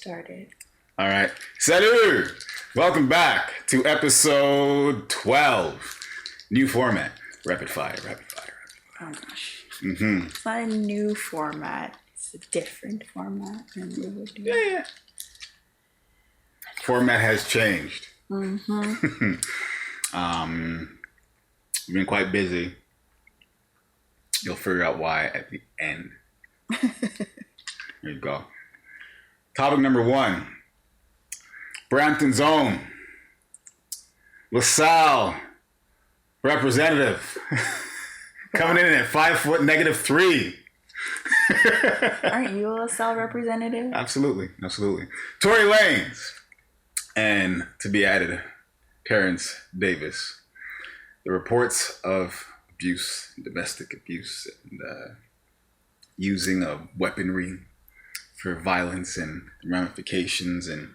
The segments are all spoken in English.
started. All right. Salut! Welcome back to episode 12. New format. Rapid fire. Oh gosh. Mm-hmm. It's not a new format. It's a different format. Yeah. Format has changed. Mm-hmm. We've been quite busy. You'll figure out why at the end. There you go. Topic number 1. Brampton's own LaSalle representative coming in at 5'3". Aren't you a LaSalle representative? Absolutely. Tory Lanez, and to be added, Terence Davis. The reports of abuse, domestic abuse, and using of weaponry for violence and ramifications, and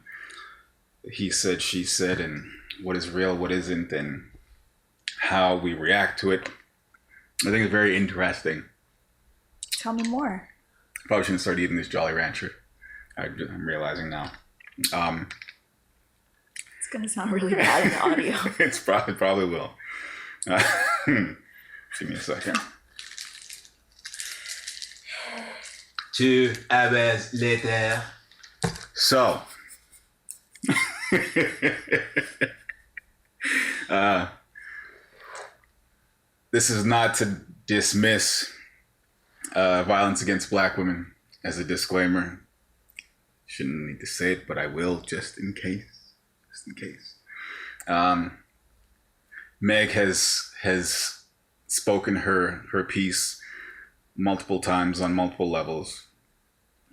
he said, she said, and what is real, what isn't, and how we react to it. I think it's very interesting. Tell me more. Probably shouldn't start eating this Jolly Rancher. I'm realizing now. It's going to sound really bad in the audio. It probably will. Give me a second. 2 hours later. So, this is not to dismiss violence against Black women. As a disclaimer, shouldn't need to say it, but I will just in case. Meg has spoken her piece multiple times on multiple levels,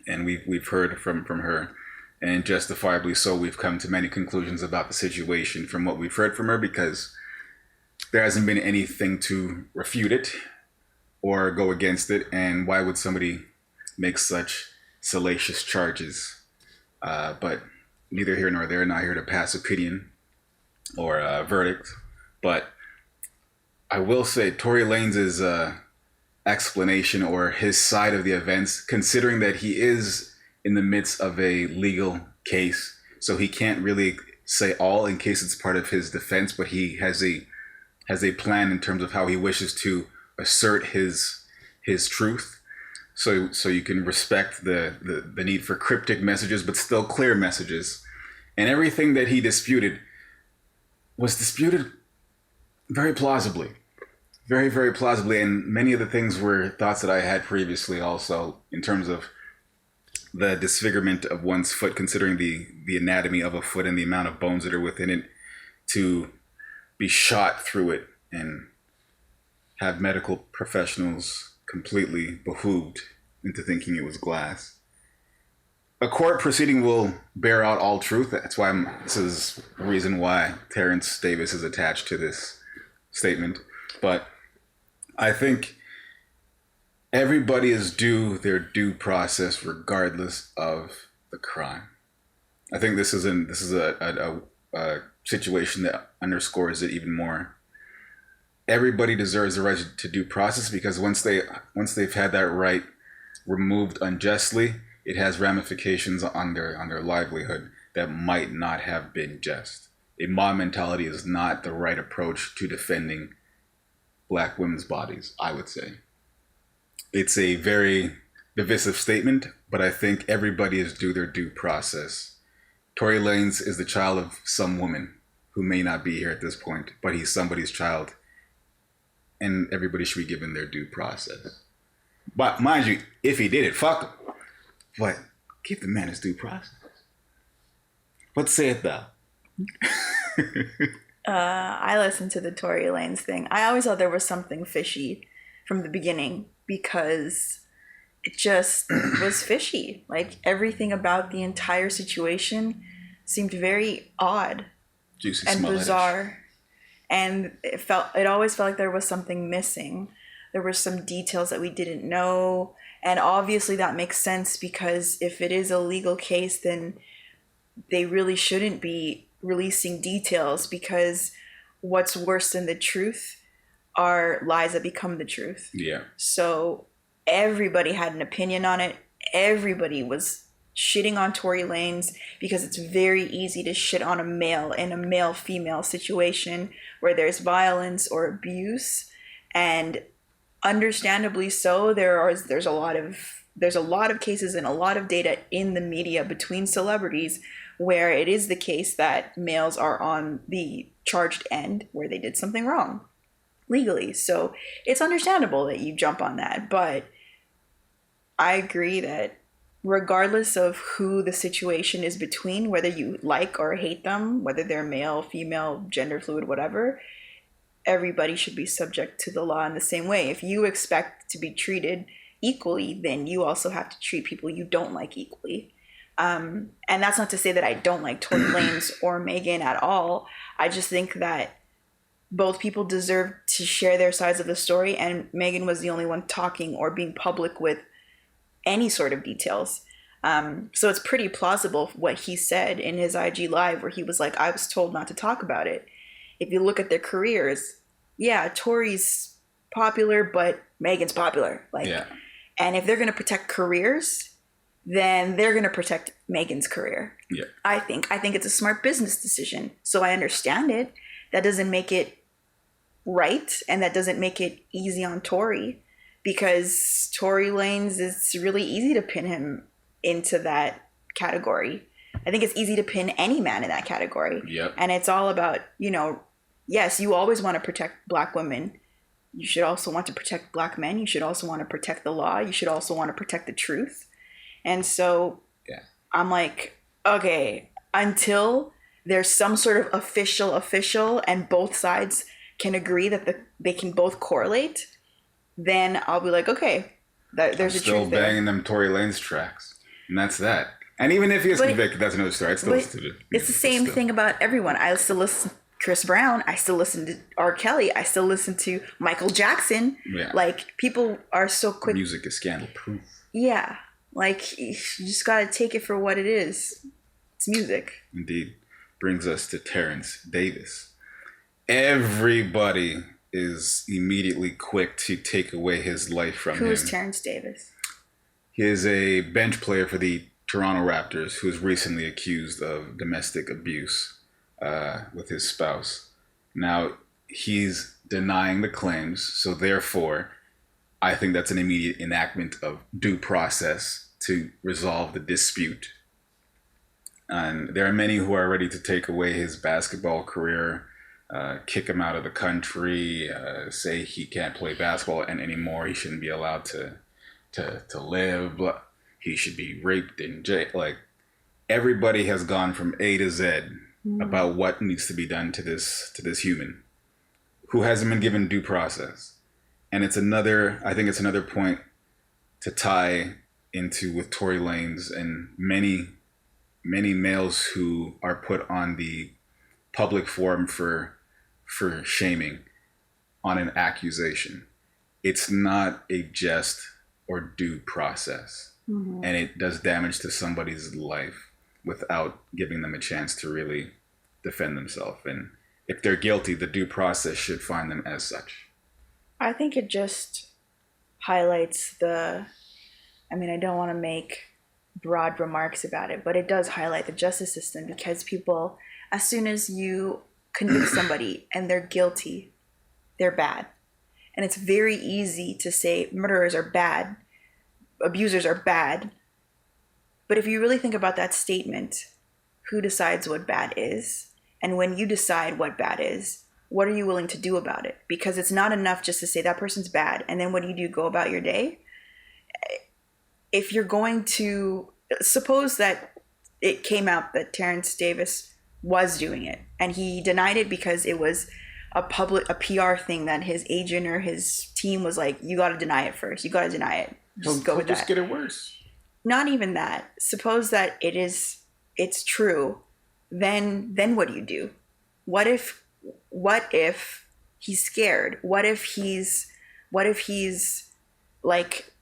and we've heard from her, and justifiably so. We've come to many conclusions about the situation from what we've heard from her, because there hasn't been anything to refute it or go against it. And why would somebody make such salacious charges? But neither here nor there. Not here to pass opinion or a verdict. But I will say Tory Lanez's explanation, or his side of the events, considering that he is in the midst of a legal case, so he can't really say all in case it's part of his defense, but he has a plan in terms of how he wishes to assert his truth. So you can respect the need for cryptic messages, but still clear messages. And everything that he disputed was disputed very plausibly. Very, very plausibly. And many of the things were thoughts that I had previously also, in terms of the disfigurement of one's foot, considering the anatomy of a foot and the amount of bones that are within it, to be shot through it and have medical professionals completely behooved into thinking it was glass. A court proceeding will bear out all truth. That's why this is the reason why Terence Davis is attached to this statement. But I think everybody is due their due process regardless of the crime. I think this is a situation that underscores it even more. Everybody deserves the right to due process, because once they've had that right removed unjustly, it has ramifications on their livelihood that might not have been just. A mob mentality is not the right approach to defending Black women's bodies, I would say. It's a very divisive statement, but I think everybody is due their due process. Tory Lanez is the child of some woman who may not be here at this point, but he's somebody's child, and everybody should be given their due process. But mind you, if he did it, fuck him. But give the man his due process. What saith thou? I listened to the Tory Lanez thing. I always thought there was something fishy from the beginning, because it just was fishy. Like, everything about the entire situation seemed very odd and bizarre. And it always felt like there was something missing. There were some details that we didn't know. And obviously that makes sense, because if it is a legal case, then they really shouldn't be releasing details, because what's worse than the truth are lies that become the truth. Yeah. So everybody had an opinion on it. Everybody was shitting on Tory Lanez because it's very easy to shit on a male in a male-female situation where there's violence or abuse, and understandably so. There's a lot of cases and a lot of data in the media between celebrities where it is the case that males are on the charged end where they did something wrong legally. So it's understandable that you jump on that, but I agree that regardless of who the situation is between, whether you like or hate them, whether they're male, female, gender fluid, whatever, everybody should be subject to the law in the same way. If you expect to be treated equally, then you also have to treat people you don't like equally. And that's not to say that I don't like Tory Lanez or Megan at all. I just think that both people deserve to share their sides of the story, and Megan was the only one talking or being public with any sort of details. So it's pretty plausible what he said in his IG Live, where he was like, I was told not to talk about it. If you look at their careers, yeah, Tory's popular, but Megan's popular. And if they're going to protect careers, then they're going to protect Megan's career. Yeah. I think it's a smart business decision. So I understand it. That doesn't make it right, and that doesn't make it easy on Tory, because Tory Lanez, it's really easy to pin him into that category. I think it's easy to pin any man in that category. Yep. And it's all about, yes, you always want to protect Black women. You should also want to protect Black men. You should also want to protect the law. You should also want to protect the truth. And so I'm like, okay, until there's some sort of official and both sides can agree that they can both correlate, then I'll be like, okay, there's a truth there. Still banging them Tory Lanez tracks, and that's that. And even if he is convicted, that's another story. I still listen to it. It's the same thing about everyone. I still listen to Chris Brown. I still listen to R. Kelly. I still listen to Michael Jackson. Yeah. Like, people are so quick. Music is scandal proof. Yeah. Like, you just got to take it for what it is. It's music. Indeed. Brings us to Terence Davis. Everybody is immediately quick to take away his life from him. Who's Terence Davis? He is a bench player for the Toronto Raptors who was recently accused of domestic abuse with his spouse. Now, he's denying the claims, so therefore, I think that's an immediate enactment of due process to resolve the dispute. And there are many who are ready to take away his basketball career, kick him out of the country, say he can't play basketball anymore, he shouldn't be allowed to live, he should be raped in jail. Like, everybody has gone from A to Z about what needs to be done to this human who hasn't been given due process. And I think it's another point to tie into with Tory Lanez and many males who are put on the public forum for shaming on an accusation. It's not a just or due process. Mm-hmm. And it does damage to somebody's life without giving them a chance to really defend themselves. And if they're guilty, the due process should find them as such. I think it just highlights I don't want to make broad remarks about it, but it does highlight the justice system, because people, as soon as you convict somebody and they're guilty, they're bad. And it's very easy to say murderers are bad, abusers are bad. But if you really think about that statement, who decides what bad is? And when you decide what bad is, what are you willing to do about it? Because it's not enough just to say that person's bad, and then what do? Go about your day? If you're going to suppose that it came out that Terence Davis was doing it, and he denied it because it was a PR thing that his agent or his team was like, you got to deny it first. You got to deny it. Just go with that. Just get it worse. Not even that. Suppose that it's true. Then what do? What if he's scared? What if he's like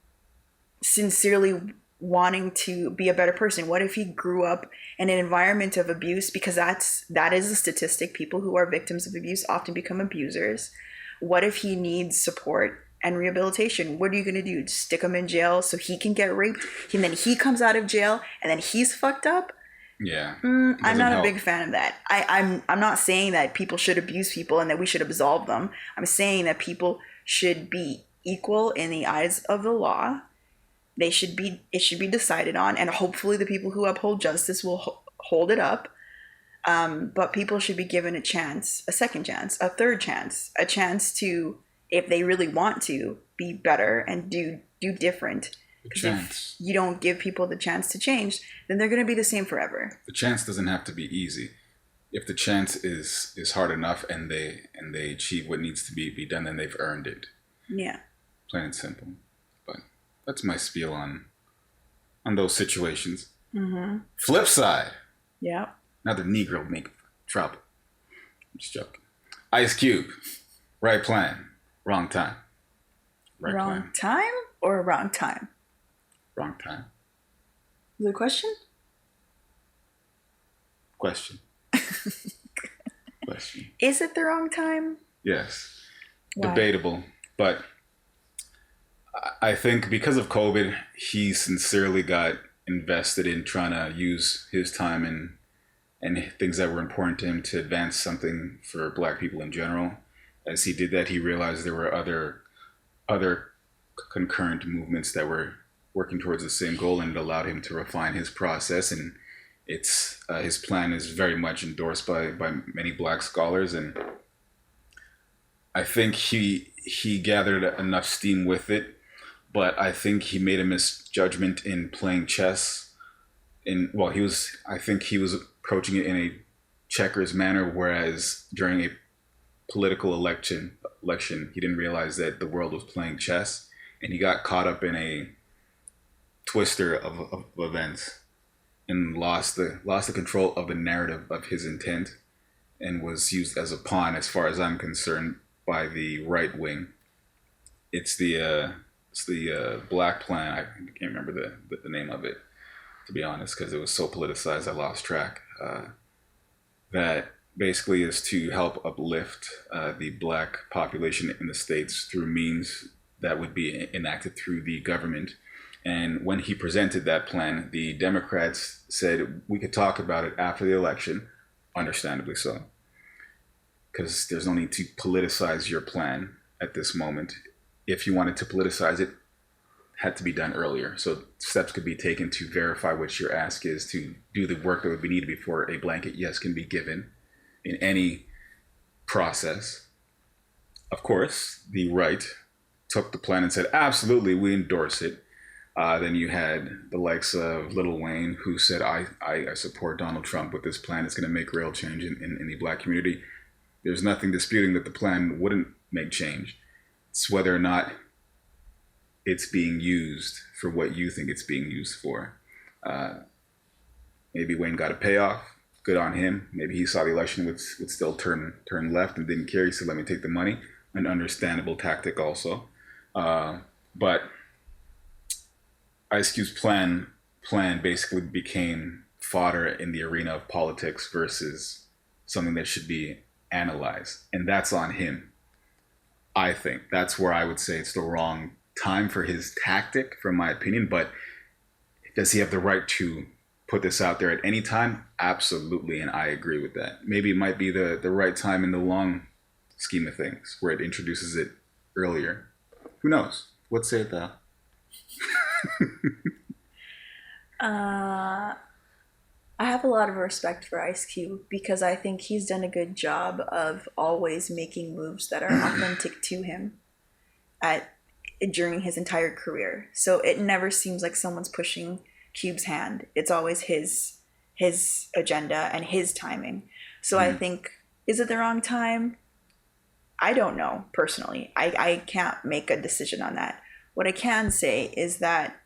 sincerely wanting to be a better person? What if he grew up in an environment of abuse? Because that is a statistic. People who are victims of abuse often become abusers. What if he needs support and rehabilitation. What are you going to do? Stick him in jail so he can get raped? And then he comes out of jail and then he's fucked up? Yeah. I'm not a big fan of that. I'm not saying that people should abuse people and that we should absolve them. I'm saying that people should be equal in the eyes of the law. It should be decided on, and hopefully the people who uphold justice will hold it up. But people should be given a chance, a second chance, a third chance, a chance to, if they really want to, be better and do different. Because if you don't give people the chance to change, then they're going to be the same forever. The chance doesn't have to be easy. If the chance is hard enough and they achieve what needs to be done, then they've earned it. Yeah. Plain and simple. But that's my spiel on those situations. Mm-hmm. Flip side. Yeah. Another Negro making trouble. I'm just joking. Ice Cube. Right plan. Wrong time. Right wrong time or wrong time? Wrong time. Is it a question? Question. Question. Is it the wrong time? Yes. Why? Debatable. But I think because of COVID, he sincerely got invested in trying to use his time and things that were important to him to advance something for Black people in general. As he did that, he realized there were other concurrent movements that were working towards the same goal, and it allowed him to refine his process. And it's his plan is very much endorsed by many Black scholars, and I think he gathered enough steam with it, but I think he made a misjudgment in playing chess. I think he was approaching it in a checkers manner, whereas during a political election, he didn't realize that the world was playing chess, and he got caught up in a twister of events and lost the control of the narrative of his intent, and was used as a pawn, as far as I'm concerned, by the right wing. It's the Black Plan. I can't remember the name of it, to be honest, because it was so politicized I lost track. That basically is to help uplift the Black population in the States through means that would be enacted through the government. And when he presented that plan, the Democrats said we could talk about it after the election, understandably so, because there's no need to politicize your plan at this moment. If you wanted to politicize it, had to be done earlier. So steps could be taken to verify what your ask is, to do the work that would be needed before a blanket yes can be given in any process. Of course, the right took the plan and said, absolutely, we endorse it. Then you had the likes of Lil Wayne, who said, I support Donald Trump with this plan. It's going to make real change in the Black community. There's nothing disputing that the plan wouldn't make change. It's whether or not it's being used for what you think it's being used for. Maybe Wayne got a payoff. Good on him. Maybe he saw the election would still turn left and didn't care. He said, let me take the money. An understandable tactic also. But Ice Cube's plan basically became fodder in the arena of politics versus something that should be analyzed. And that's on him. I think that's where I would say it's the wrong time for his tactic, from my opinion. But does he have the right to put this out there at any time? Absolutely, and I agree with that. Maybe it might be the right time in the long scheme of things, where it introduces it earlier. Who knows? What say thou? I have a lot of respect for Ice Cube because I think he's done a good job of always making moves that are authentic to him during his entire career. So it never seems like someone's pushing Cube's hand. It's always his agenda and his timing. So I think, is it the wrong time? I don't know, personally. I can't make a decision on that. What I can say is that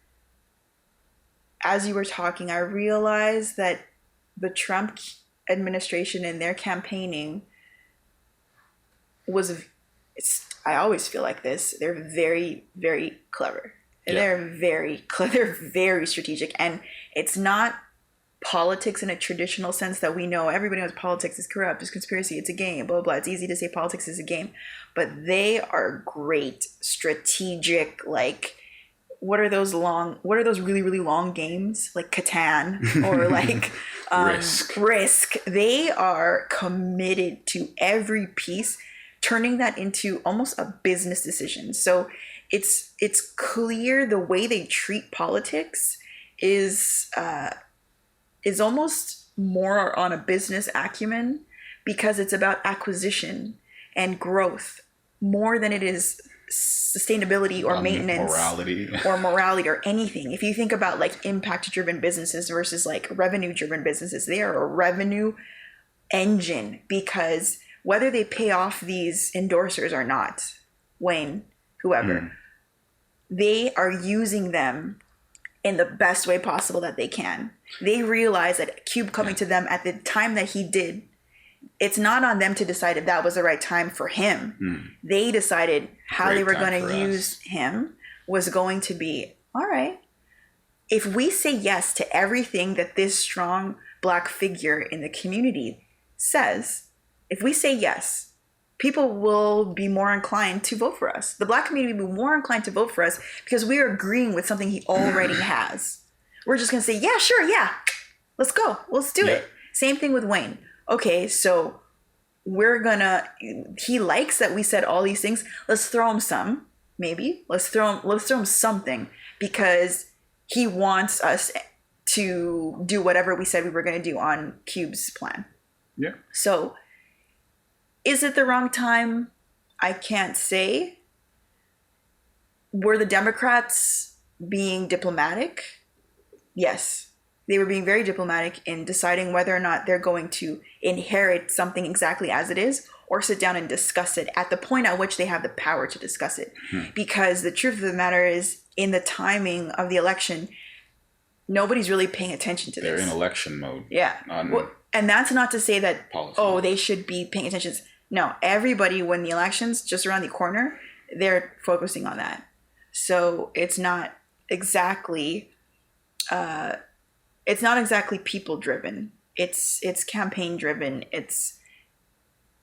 as you were talking, I realized that the Trump administration and their campaigning I always feel like this. They're very, very clever. Yeah. They're very strategic. And it's not politics in a traditional sense that we know. Everybody knows politics is corrupt, it's conspiracy, it's a game, blah, blah, blah. It's easy to say politics is a game. But they are great strategic, like, what are those really, really long games? Like Catan or like Risk. They are committed to every piece, turning that into almost a business decision. So it's clear the way they treat politics is almost more on a business acumen, because it's about acquisition and growth more than it is sustainability or maintenance morality or anything. If you think about like impact driven businesses versus like revenue driven businesses, they are a revenue engine, because whether they pay off these endorsers or not, Wayne, whoever, they are using them in the best way possible that they can. They realize that Cube coming to them at the time that he did, it's not on them to decide if that was the right time for him. They decided how they were going to use him was going to be, all right, if we say yes to everything that this strong Black figure in the community says, if we say yes, people will be more inclined to vote for us. The Black community will be more inclined to vote for us because we are agreeing with something he already has. We're just going to say, yeah, sure, yeah, let's go. Let's do it. Same thing with Wayne. Okay, so he likes that we said all these things. Let's throw him some, maybe. Let's throw him something, because he wants us to do whatever we said we were going to do on Cube's plan. Yeah. So is it the wrong time? I can't say. Were the Democrats being diplomatic? Yes. They were being very diplomatic in deciding whether or not they're going to inherit something exactly as it is or sit down and discuss it at the point at which they have the power to discuss it. Because the truth of the matter is, in the timing of the election, nobody's really paying attention to this. They're in election mode. Yeah. And that's not to say that, they should be paying attention. No, everybody, when the election's just around the corner, they're focusing on that. So it's not exactly people driven. It's campaign driven. It's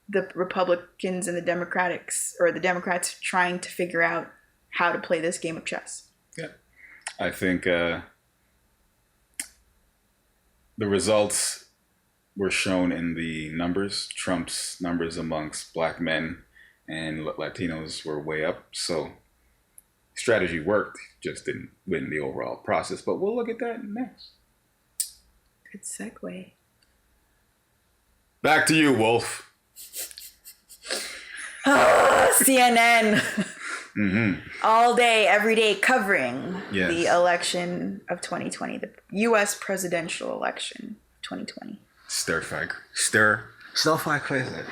the Republicans and the Democrats trying to figure out how to play this game of chess. Yeah. I think the results were shown in the numbers. Trump's numbers amongst Black men and Latinos were way up. So strategy worked, just didn't win the overall process. But we'll look at that next. Good segue. Back to you, Wolf. CNN. All day, every day, covering the election of 2020, the U.S. presidential election 2020. Stir fry crazy.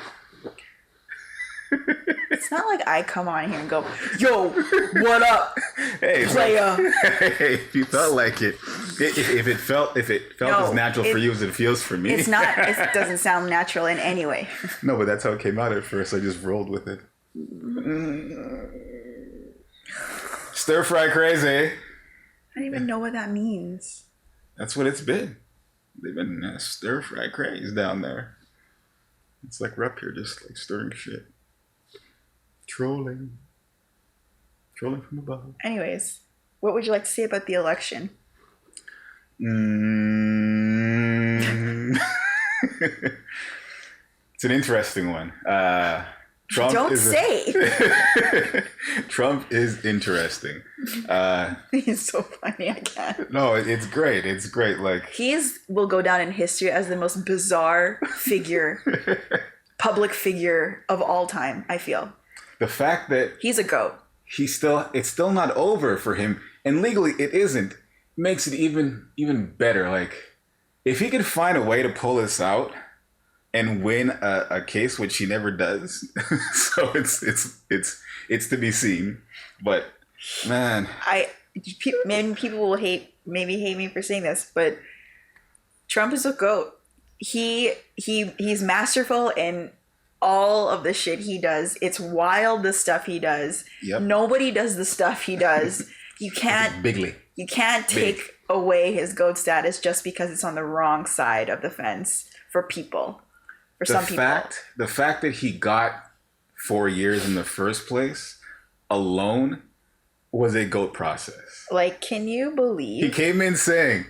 It's not like I come on here and go, yo, what up, hey, player? Hey, if you felt like it, if it felt as natural for you as it feels for me. It's not. It doesn't sound natural in any way. No, but that's how it came out at first. I just rolled with it. Stir fry crazy. I don't even know what that means. That's what it's been. They've been stir fry crazy down there. It's like we're up here just like stirring shit. Trolling from above. Anyways, what would you like to say about the election? It's an interesting one. Trump Trump is interesting. He's so funny. I can't. No, it's great. It's great. Like, will go down in history as the most bizarre figure, public figure of all time. I feel the fact that he's a goat. It's still not over for him, and legally it isn't. Makes it even better. Like, if he could find a way to pull this out and win a case, which he never does. So it's to be seen. But man, people will hate me for saying this, but Trump is a goat. He's masterful in all of the shit he does. It's wild, the stuff he does. Yep. Nobody does the stuff he does. You can't bigly. You can't take away his GOAT status just because it's on the wrong side of the fence for people. For some people. The fact that he got 4 years in the first place alone was a GOAT process. Like, can you believe? He came in saying,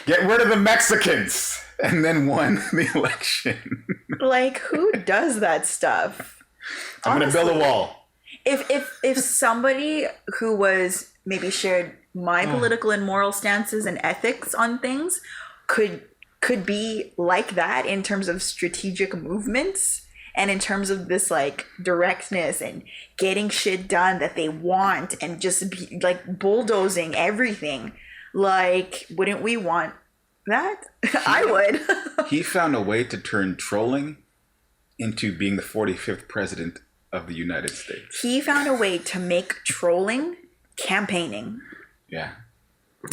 "Get rid of the Mexicans," and then won the election. Like, who does that stuff? I'm going to build a wall. If somebody who was maybe shared my political and moral stances and ethics on things could be like that in terms of strategic movements and in terms of this like directness and getting shit done that they want and just be like bulldozing everything, like, wouldn't we want that? I would. He found a way to turn trolling into being the 45th president of the United States. He found a way to make trolling campaigning. Yeah.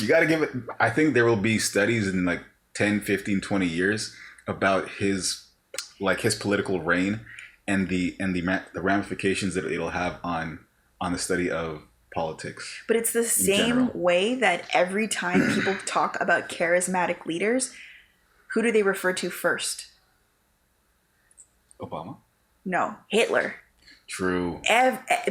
You got to give it, I think there will be studies in like 10, 15, 20 years about his political reign and the ramifications that it'll have on the study of politics. But it's the same way that every time people talk about charismatic leaders, who do they refer to first? Obama? No, Hitler. True.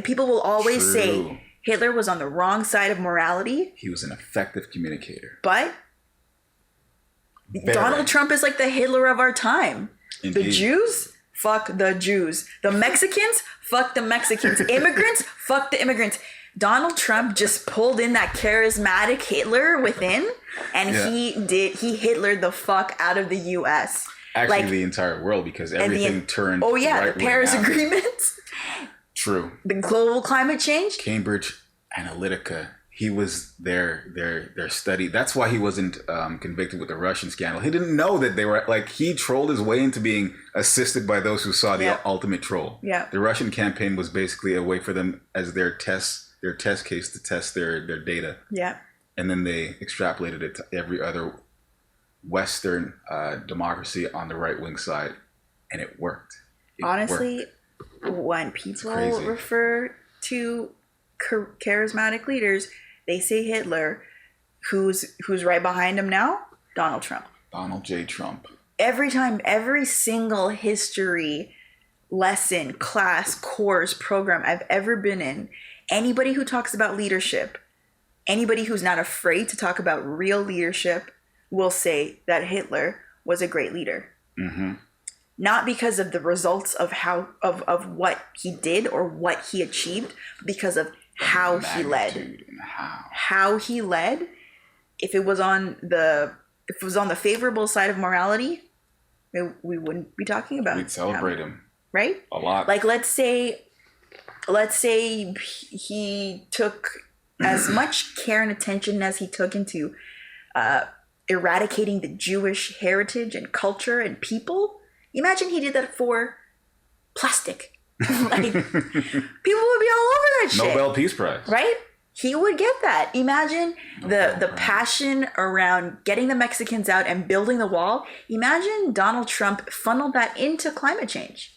People will always say Hitler was on the wrong side of morality. He was an effective communicator. But Donald Trump is like the Hitler of our time. Indeed. The Jews, fuck the Jews. The Mexicans, fuck the Mexicans. Immigrants, fuck the immigrants. Donald Trump just pulled in that charismatic Hitler within, and he Hitlered the fuck out of the U.S. Actually, like, the entire world, because everything turned. Oh yeah, the Paris Agreement. True. The global climate change. Cambridge Analytica. He was their study. That's why he wasn't convicted with the Russian scandal. He didn't know that they were like, he trolled his way into being assisted by those who saw the ultimate troll. Yeah. The Russian campaign was basically a way for them as their test case to test their data. Yeah. And then they extrapolated it to every other Western democracy on the right wing side, and it worked. Honestly, when people refer to charismatic leaders, they say Hitler. Who's right behind him now? Donald Trump. Donald J. Trump. Every time, every single history lesson, class, course, program I've ever been in, anybody who talks about leadership, anybody who's not afraid to talk about real leadership, will say that Hitler was a great leader. Mm-hmm. Not because of the results of what he did or what he achieved, but because of how he led. How he led. If it was on the favorable side of morality, we wouldn't be talking about. We'd celebrate him, right? A lot. Like let's say he took as much care and attention as he took into eradicating the Jewish heritage and culture and people. Imagine he did that for plastic. Like, people would be all over that shit. Nobel Peace Prize. Right? He would get that. Imagine the passion around getting the Mexicans out and building the wall. Imagine Donald Trump funneled that into climate change.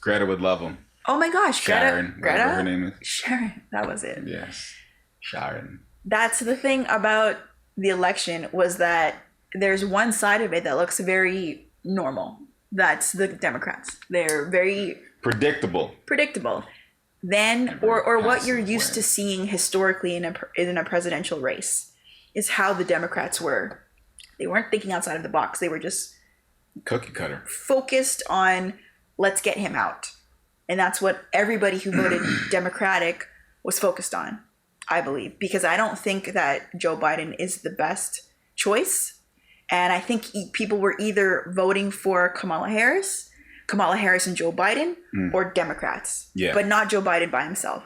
Greta would love him. Oh my gosh. Greta? Whatever her name is. Sharon. That was it. Yes. Sharon. That's the thing about the election, was that there's one side of it that looks very normal. That's the Democrats. They're very predictable. Then, or what you're used to seeing historically in a presidential race, is how the Democrats were. They weren't thinking outside of the box. They were just cookie cutter, focused on let's get him out, and that's what everybody who voted Democratic was focused on. I believe, because I don't think that Joe Biden is the best choice. And I think people were either voting for Kamala Harris and Joe Biden, or Democrats. Yeah. But not Joe Biden by himself.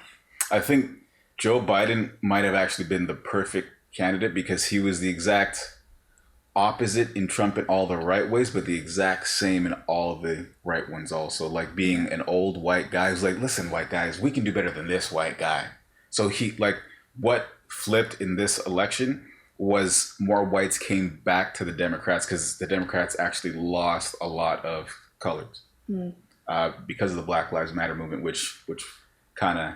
I think Joe Biden might have actually been the perfect candidate, because he was the exact opposite in Trump in all the right ways, but the exact same in all the right ones also. Like being an old white guy who's like, listen, white guys, we can do better than this white guy. So what flipped in this election was more whites came back to the Democrats, because the Democrats actually lost a lot of colors because of the Black Lives Matter movement, which kind of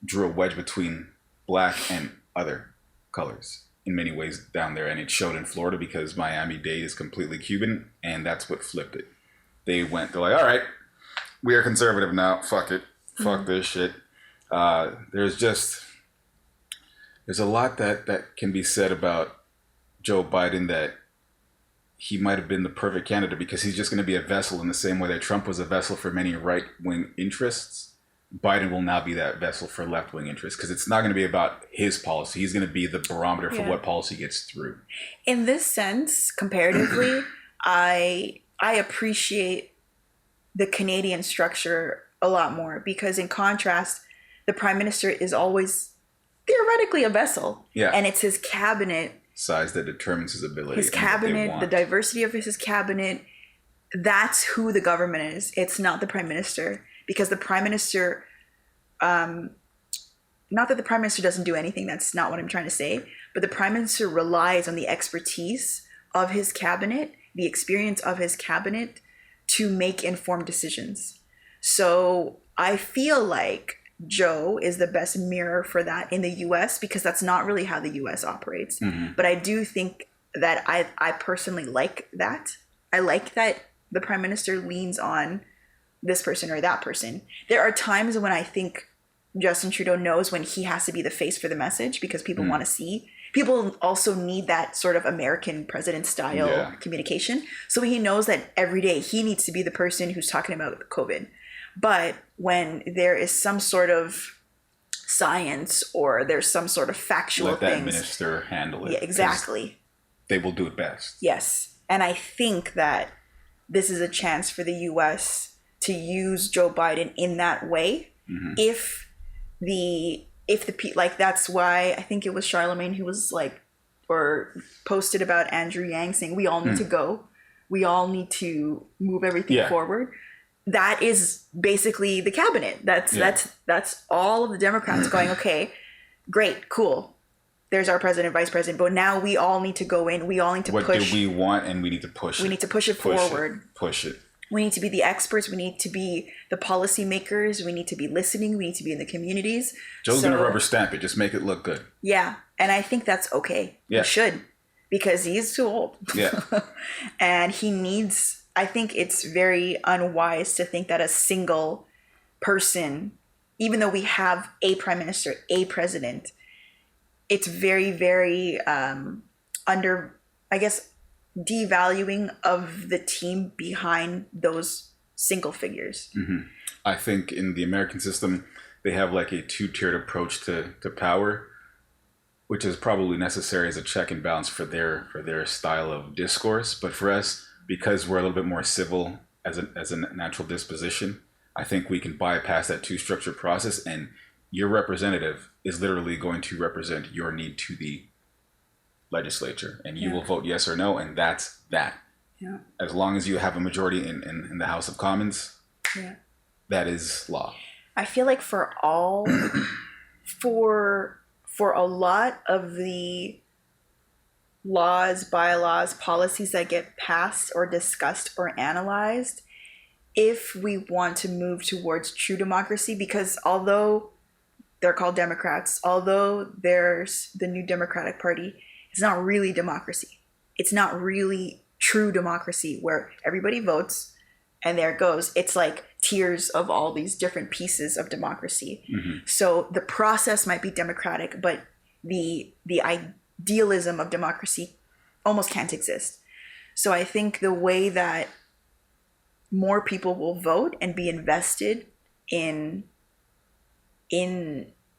drew a wedge between black and other colors in many ways down there, and it showed in Florida because Miami-Dade is completely Cuban, and that's what flipped it. They're like, all right, we are conservative now. Fuck it. Fuck this shit. There's a lot that can be said about Joe Biden, that he might have been the perfect candidate because he's just going to be a vessel in the same way that Trump was a vessel for many right-wing interests. Biden will now be that vessel for left-wing interests because it's not going to be about his policy. He's going to be the barometer for what policy gets through. In this sense, comparatively, I appreciate the Canadian structure a lot more because in contrast, the prime minister is always theoretically a vessel. Yeah. And it's his cabinet size that determines his ability. His cabinet, the diversity of his cabinet, that's who the government is. It's not the prime minister. Because the prime minister, not that the prime minister doesn't do anything, that's not what I'm trying to say, but the prime minister relies on the expertise of his cabinet, the experience of his cabinet to make informed decisions. So I feel like Joe is the best mirror for that in the US because that's not really how the US operates. Mm-hmm. But I do think that I personally like that. I like that the prime minister leans on this person or that person. There are times when I think Justin Trudeau knows when he has to be the face for the message because people want to see. People also need that sort of American president style communication. So he knows that every day he needs to be the person who's talking about COVID. But when there is some sort of science or there's some sort of factual let that minister handle it. Yeah, exactly. They will do it best. Yes. And I think that this is a chance for the US to use Joe Biden in that way. Mm-hmm. Like that's why I think it was Charlemagne who was like, or posted about Andrew Yang saying, we all need to go. We all need to move everything forward. That is basically the cabinet. That's all of the Democrats going, okay, great, cool. There's our president, vice president, but now we all need to go in. We all need to push. What do we want? And we need to push it. We need to push it forward. Push it. We need to be the experts. We need to be the policymakers. We need to be listening. We need to be in the communities. Joe's going to rubber stamp it. Just make it look good. Yeah. And I think that's okay. Yeah. He should. Because he's too old. Yeah. And he needs, I think it's very unwise to think that a single person, even though we have a prime minister, a president, it's very, very devaluing of the team behind those single figures. Mm-hmm. I think in the American system, they have like a two-tiered approach to power, which is probably necessary as a check and balance for their style of discourse. But for us, because we're a little bit more civil as a natural disposition, I think we can bypass that two-structure process, and your representative is literally going to represent your need to the legislature, and you will vote yes or no, and that's that. Yeah. As long as you have a majority in the House of Commons, that is law. I feel like for a lot of the laws, bylaws, policies that get passed or discussed or analyzed, if we want to move towards true democracy, because although they're called Democrats, although there's the New Democratic Party, it's not really democracy. It's not really true democracy where everybody votes and there it goes. It's like tiers of all these different pieces of democracy. Mm-hmm. So the process might be democratic, but the idealism of democracy almost can't exist. So I think the way that more people will vote and be invested in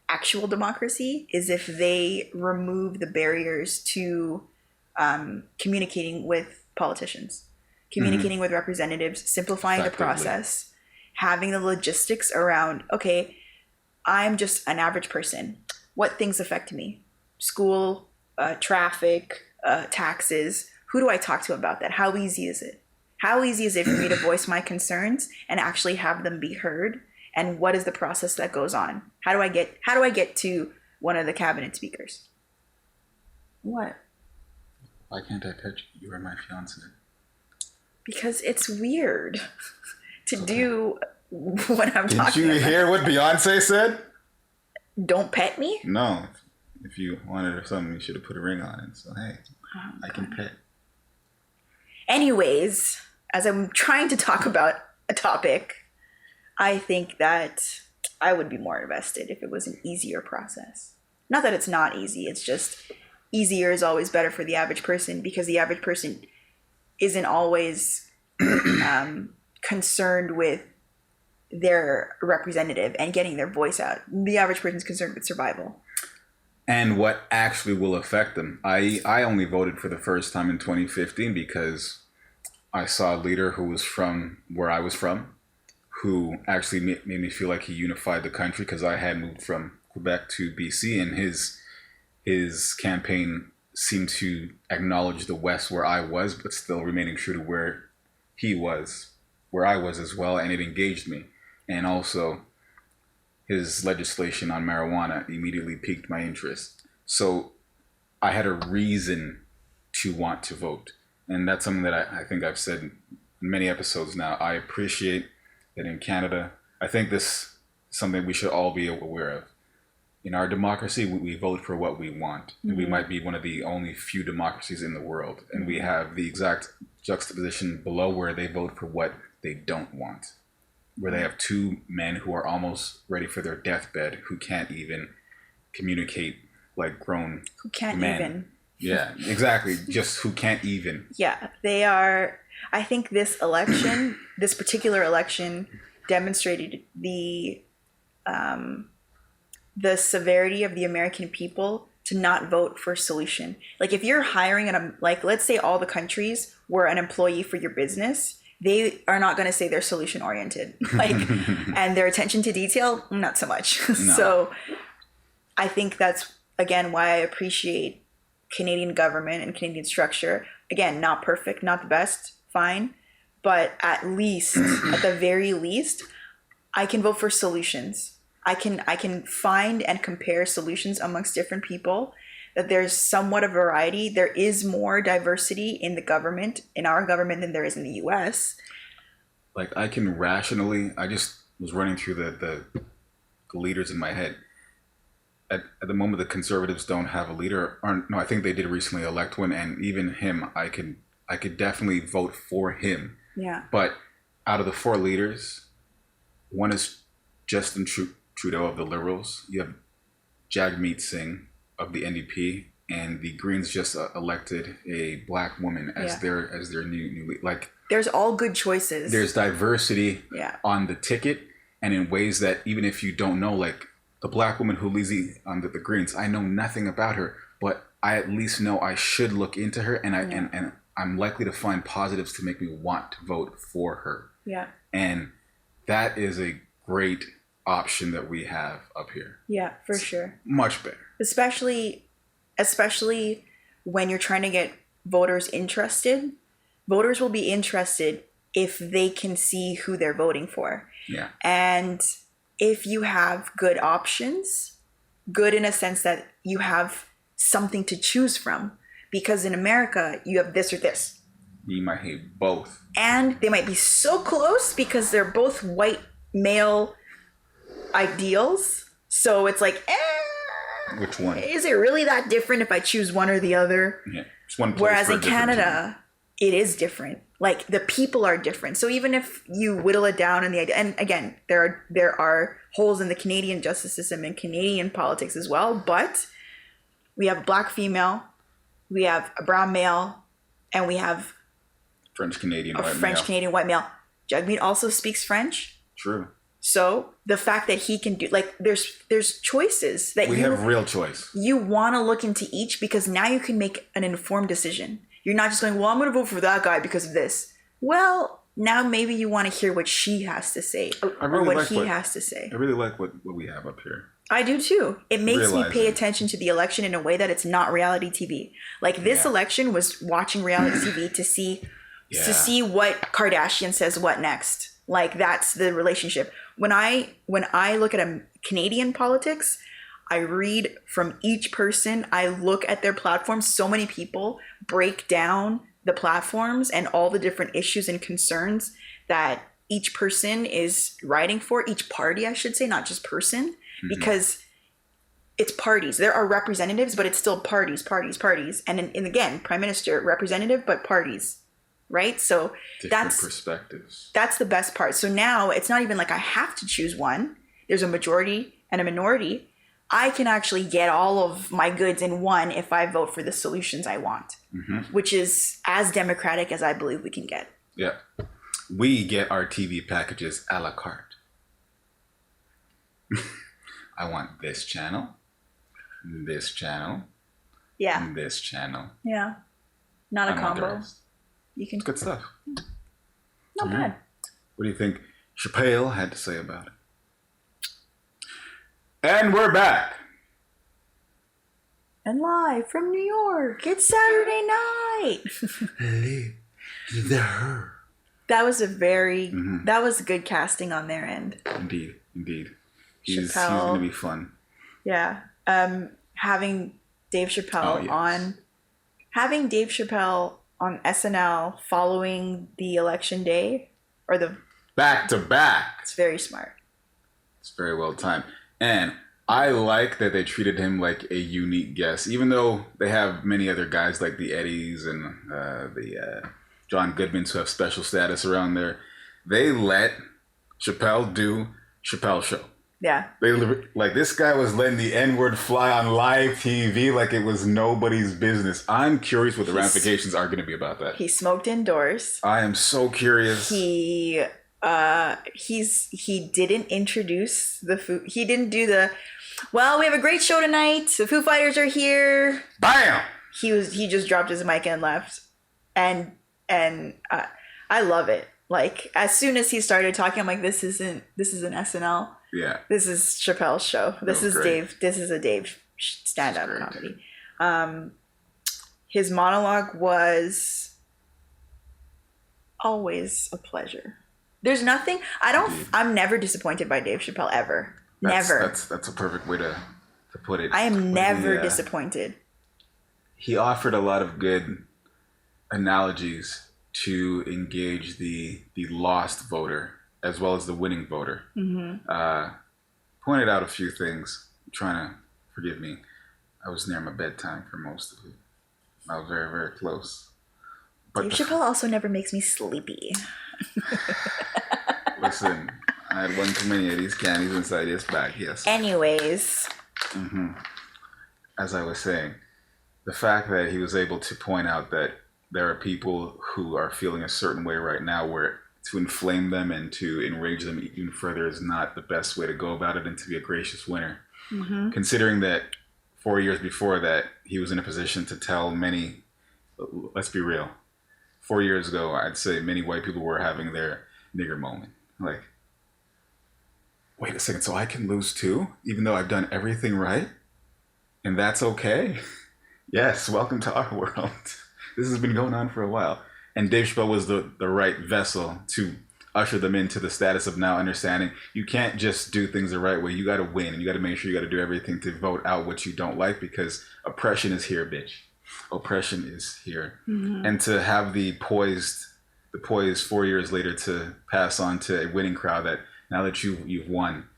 actual democracy is if they remove the barriers to communicating with politicians, communicating with representatives, simplifying the process, having the logistics around, okay, I'm just an average person. What things affect me? School, traffic, taxes. Who do I talk to about that? How easy is it? How easy is it for me to voice my concerns and actually have them be heard? And what is the process that goes on? How do I get to one of the cabinet speakers? What? Why can't I touch you? You are my fiance. Because it's weird to do what I'm talking about. Did you hear what Beyonce said? Don't pet me? No. If you wanted or something, you should have put a ring on it. So hey, I can pet. Anyways, as I'm trying to talk about a topic, I think that I would be more invested if it was an easier process. Not that it's not easy, it's just easier is always better for the average person, because the average person isn't always concerned with their representative and getting their voice out. The average person's concerned with survival. And what actually will affect them. I only voted for the first time in 2015 because I saw a leader who was from where I was from, who actually made me feel like he unified the country, because I had moved from Quebec to BC, and his campaign seemed to acknowledge the West where I was, but still remaining true to where he was, where I was as well, and it engaged me. And also, his legislation on marijuana immediately piqued my interest. So I had a reason to want to vote. And that's something that I think I've said in many episodes now. I appreciate that in Canada, I think this is something we should all be aware of. In our democracy, we vote for what we want. And we might be one of the only few democracies in the world. And we have the exact juxtaposition below where they vote for what they don't want. Where they have two men who are almost ready for their deathbed, who can't even communicate like grown Who can't men. even. Yeah, exactly. Just who can't even. Yeah, they are. I think this election, this particular election, demonstrated the severity of the American people to not vote for solution. Like if you're hiring like let's say all the countries were an employee for your business, they are not going to say they're solution oriented, like, and their attention to detail, not so much. No. So I think that's, again, why I appreciate Canadian government and Canadian structure. Again, not perfect, not the best, fine. But at least, at the very least, I can vote for solutions. I can find and compare solutions amongst different people, that there's somewhat of variety. There is more diversity in the government, in our government, than there is in the US. Like I can rationally, I just was running through the leaders in my head. At the moment, the Conservatives don't have a leader. No, I think they did recently elect one, and even him, I could definitely vote for him. Yeah. But out of the four leaders, one is Justin Trudeau of the Liberals. You have Jagmeet Singh of the NDP, and the Greens just elected a black woman as their new lead. Like there's all good choices. There's diversity on the ticket, and in ways that even if you don't know, like the black woman who leads the Greens, I know nothing about her, but I at least know I should look into her, and and I'm likely to find positives to make me want to vote for her. Yeah. And that is a great option that we have up here. Yeah, for sure. Much better. Especially when you're trying to get voters interested. Voters will be interested if they can see who they're voting for. Yeah. And if you have good options, good in a sense that you have something to choose from. Because in America, you have this or this. You might hate both. And they might be so close because they're both white male ideals. So it's like, which one? Is it really that different if I choose one or the other? Yeah. It's one place. Whereas in Canada, it is different. Like the people are different. So even if you whittle it down in the idea, and again, there are holes in the Canadian justice system and Canadian politics as well, but we have a black female, we have a brown male, and we have French Canadian white male. Jagmeet also speaks French. True. So the fact that he can do, like, there's choices that we have real choice. You want to look into each because now you can make an informed decision. You're not just going, well, I'm going to vote for that guy because of this. Well, now maybe you want to hear what she has to say or what he has to say. I really like what we have up here. I do too. It makes me pay attention to the election in a way that it's not reality TV. Like this election was watching reality TV to see what Kardashian says what next. Like that's the relationship. When I look at a Canadian politics, I read from each person. I look at their platforms. So many people break down the platforms and all the different issues and concerns that each person is writing for, each party, I should say, not just person, because it's parties. There are representatives, but it's still parties. And again, prime minister, representative, but parties, right? So Different perspectives. That's the best part. So now it's not even like I have to choose one. There's a majority and a minority. I can actually get all of my goods in one if I vote for the solutions I want, which is as democratic as I believe we can get. Yeah. We get our TV packages a la carte. I want this channel, and this channel, and this channel. Yeah. Not a combo. You can. It's good stuff. Not bad. What do you think Chappelle had to say about it? And we're back. And live from New York, it's Saturday night. That was that was good casting on their end. Indeed. He's going to be fun. Yeah. Having Dave Chappelle on SNL following the election day or the back to back. It's very smart. It's very well timed. And I like that they treated him like a unique guest, even though they have many other guys like the Eddies and the John Goodmans who have special status around there. They let Chappelle do Chappelle Show. Yeah. Like this guy was letting the N-word fly on live TV like it was nobody's business. I'm curious what the ramifications are going to be about that. He smoked indoors. I am so curious. He didn't introduce the food. He didn't do well, we have a great show tonight. The Foo Fighters are here. Bam! He just dropped his mic and left. And I love it. Like as soon as he started talking, I'm like, this is an SNL. Yeah. This is Chappelle's show. This is Dave. This is a Dave stand-up comedy. His monologue was always a pleasure. There's nothing. I'm never disappointed by Dave Chappelle ever. Never. That's a perfect way to put it. I am never disappointed. He offered a lot of good analogies to engage the lost voter as well as the winning voter. Pointed out a few things. I'm trying to forgive me. I was near my bedtime for most of it. I was very, very close. But Dave Chappelle also never makes me sleepy. Listen, I had one too many of these candies inside his bag, yes. Anyways. As I was saying, the fact that he was able to point out that there are people who are feeling a certain way right now where to inflame them and to enrage them even further is not the best way to go about it and to be a gracious winner. Considering that 4 years before that, he was in a position to tell many, let's be real, 4 years ago, I'd say many white people were having their nigger moment. Like, wait a second, so I can lose too, even though I've done everything right? And that's okay? Yes, welcome to our world. This has been going on for a while. And Dave Chappelle was the right vessel to usher them into the status of now understanding you can't just do things the right way. You got to win, and you got to make sure you got to do everything to vote out what you don't like, because oppression is here, bitch. Oppression is here. And to have the poise 4 years later to pass on to a winning crowd that now that you've won,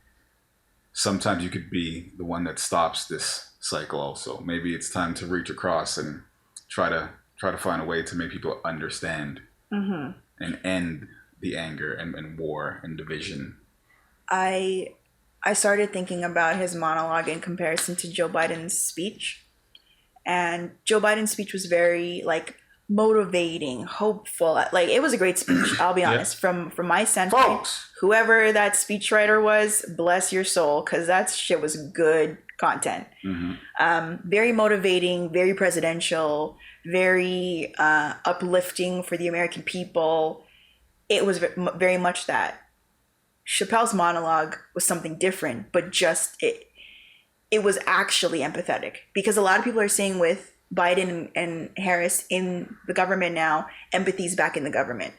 sometimes you could be the one that stops this cycle also. Maybe it's time to reach across and try to find a way to make people understand and end the anger and war and division. I started thinking about his monologue in comparison to Joe Biden's speech. And Joe Biden's speech was very like motivating, hopeful. Like it was a great speech, I'll be honest. From my standpoint, Folks. Whoever that speechwriter was, bless your soul, because that shit was good content. Very motivating, very presidential, very uplifting for the American people. It was very much that. Chappelle's monologue was something different, but just it was actually empathetic, because a lot of people are saying with Biden and Harris in the government now, empathy's back in the government.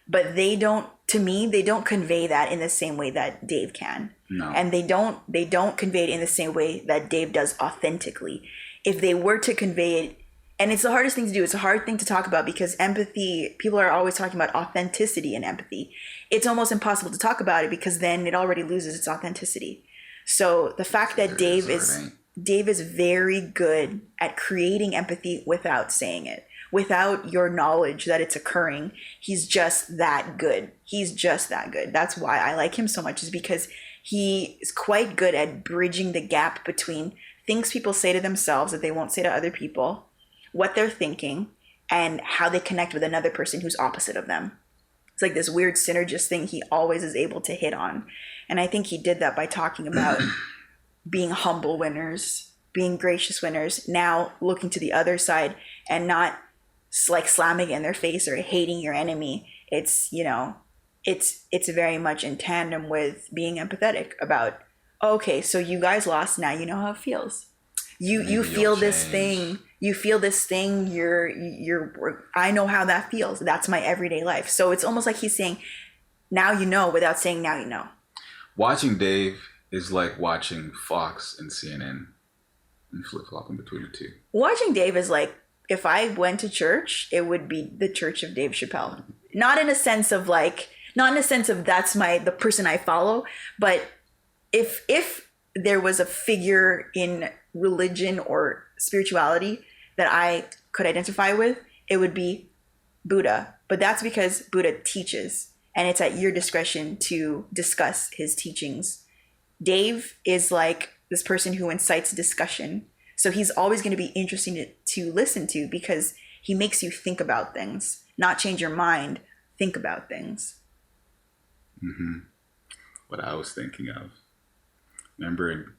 But they don't convey that in the same way that Dave can. No. And they don't convey it in the same way that Dave does authentically. If they were to convey it, and it's the hardest thing to do, it's a hard thing to talk about, because empathy, people are always talking about authenticity and empathy. It's almost impossible to talk about it because then it already loses its authenticity. So the fact that Dave is Dave is very good at creating empathy without saying it, without your knowledge that it's occurring. He's just that good. He's just that good. That's why I like him so much, is because he is quite good at bridging the gap between things people say to themselves that they won't say to other people, what they're thinking, and how they connect with another person who's opposite of them. It's like this weird synergist thing he always is able to hit on. And I think he did that by talking about being humble winners, being gracious winners, now looking to the other side and not like slamming it in their face or hating your enemy. It's, you know, it's very much in tandem with being empathetic about, okay, so you guys lost, now you know how it feels. You feel this thing. You feel this thing. I know how that feels. That's my everyday life. So it's almost like he's saying, now you know, without saying now you know. Watching Dave is like watching Fox and CNN and flip-flopping between the two. Watching Dave is like, if I went to church, it would be the church of Dave Chappelle. Not in a sense of that's the person I follow, but if there was a figure in religion or spirituality that I could identify with, it would be Buddha. But that's because Buddha teaches, and it's at your discretion to discuss his teachings. Dave is like this person who incites discussion. So he's always going to be interesting to listen to, because he makes you think about things, not change your mind, think about things. Mm-hmm. What I was thinking of. Remember in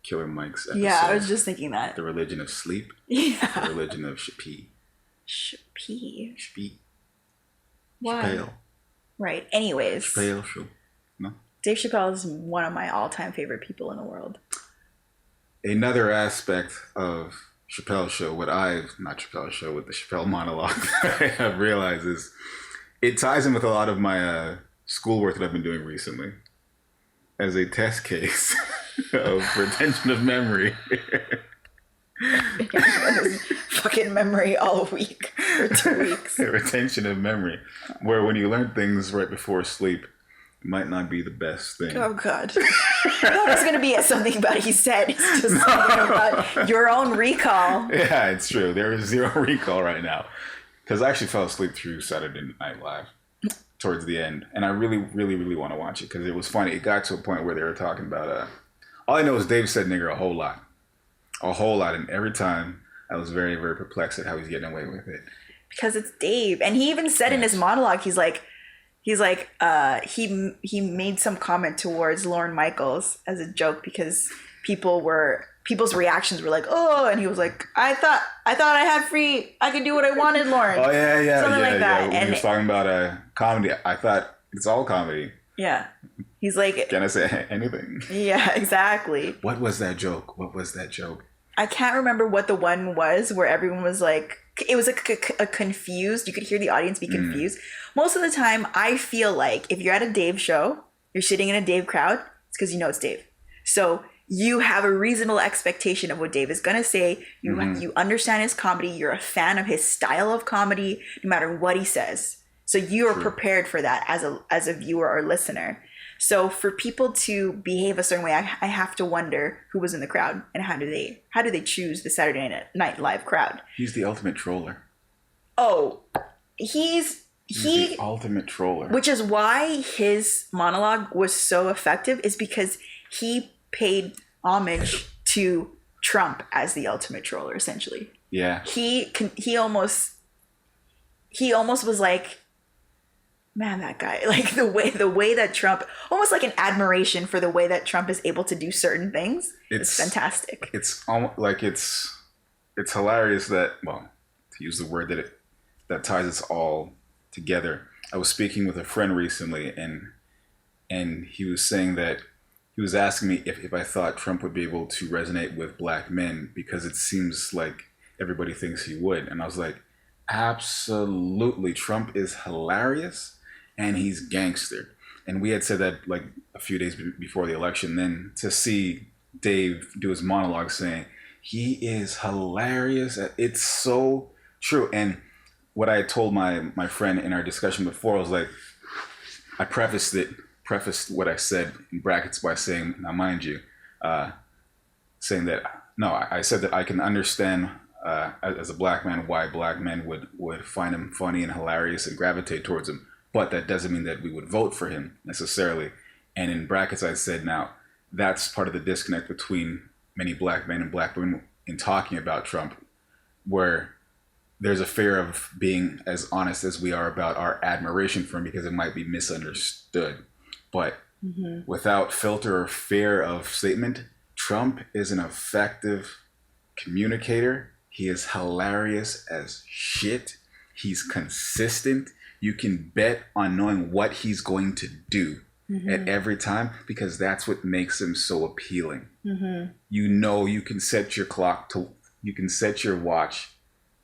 Killer Mike's episode? Yeah, I was just thinking that. The religion of sleep? Yeah. The religion of Chappelle. Chappelle. Why? Chappelle. Right. Anyways. Chappelle show. No? Dave Chappelle is one of my all-time favorite people in the world. Another aspect of Chappelle's show, with the Chappelle monologue that I have realized is it ties in with a lot of my schoolwork that I've been doing recently as a test case of retention of memory. Fucking memory all week for 2 weeks. Retention of memory, where when you learn things right before sleep, it might not be the best thing. Oh God! No, it's gonna be something about he said. It's just something about your own recall. Yeah, it's true. There is zero recall right now, because I actually fell asleep through Saturday Night Live towards the end, and I really, really, really want to watch it because it was funny. It got to a point where they were talking about all I know is Dave said nigger a whole lot, and every time I was very, very perplexed at how he's getting away with it. Because it's Dave, and he even said in his monologue, he made some comment towards Lorne Michaels as a joke, because people's reactions were like, oh, and he was like, I thought I had free, I could do what I wanted, Lorne. Oh yeah, something like that. When and he was talking about comedy, I thought it's all comedy. Yeah, he's like, can I say anything? Yeah, exactly. What was that joke? I can't remember what the one was where everyone was like, it was a confused, you could hear the audience be confused. Most of the time, I feel like if you're at a Dave show, you're sitting in a Dave crowd, it's because you know it's Dave. So you have a reasonable expectation of what Dave is going to say. You understand his comedy. You're a fan of his style of comedy, no matter what he says. So you are prepared for that as a viewer or listener. So for people to behave a certain way, I have to wonder who was in the crowd and how do they choose the Saturday Night Live crowd. He's the ultimate troller. Oh, he's the ultimate troller. Which is why his monologue was so effective, is because he paid homage to Trump as the ultimate troller, essentially. Yeah. He almost was like, man, that guy, like the way that Trump, almost like an admiration for the way that Trump is able to do certain things. It's fantastic. It's almost like it's hilarious that, well, to use the word that ties us all together. I was speaking with a friend recently, and he was saying that he was asking me if I thought Trump would be able to resonate with black men, because it seems like everybody thinks he would. And I was like, absolutely. Trump is hilarious and he's gangster. And we had said that like a few days before the election. Then to see Dave do his monologue saying he is hilarious, it's so true. And what I told my friend in our discussion before was like, I prefaced what I said in brackets by saying, now mind you, saying that no, I said that I can understand as a black man why black men would find him funny and hilarious and gravitate towards him, but that doesn't mean that we would vote for him necessarily. And in brackets, I said, now that's part of the disconnect between many black men and black women in talking about Trump, where there's a fear of being as honest as we are about our admiration for him because it might be misunderstood. But without filter or fear of statement, Trump is an effective communicator. He is hilarious as shit. He's consistent. You can bet on knowing what he's going to do at every time, because that's what makes him so appealing. You know, you can set your watch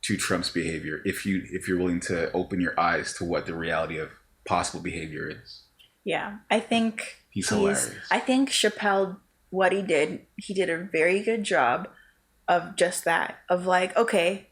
to Trump's behavior if you're willing to open your eyes to what the reality of possible behavior is. Yeah, I think he's hilarious. I think Chappelle, what he did a very good job of just that, of like, okay,